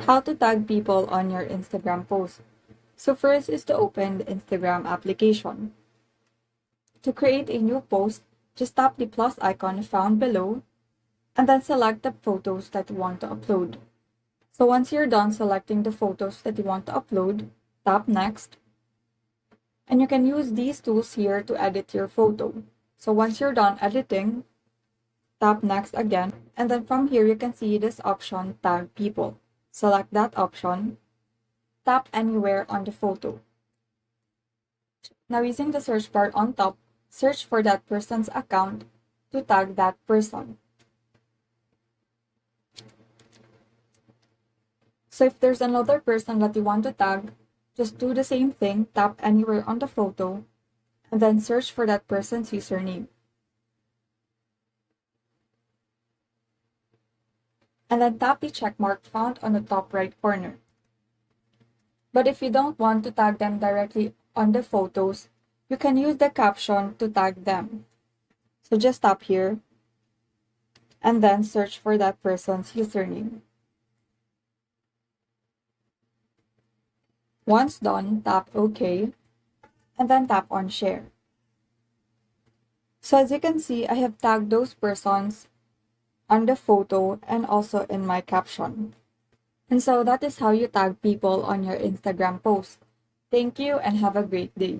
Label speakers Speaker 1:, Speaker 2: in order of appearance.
Speaker 1: How to tag people on your Instagram post. So first is to open the Instagram application. To create a new post, just tap the plus icon found below and then select the photos that you want to upload. So once you're done selecting the photos that you want to upload, tap next. And you can use these tools here to edit your photo. So once you're done editing, tap next again. And then from here, you can see this option, tag people. Select that option. Tap anywhere on the photo. Now using the search bar on top, search for that person's account to tag that person. So if there's another person that you want to tag, just do the same thing, tap anywhere on the photo, and then search for that person's username. And then tap the check mark found on the top right corner. But if you don't want to tag them directly on the photos, you can use the caption to tag them. So just tap here, and then search for that person's username. Once done, tap OK, and then tap on Share. So as you can see, I have tagged those persons on the photo and also in my caption. And so that is how you tag people on your Instagram post. Thank you and have a great day.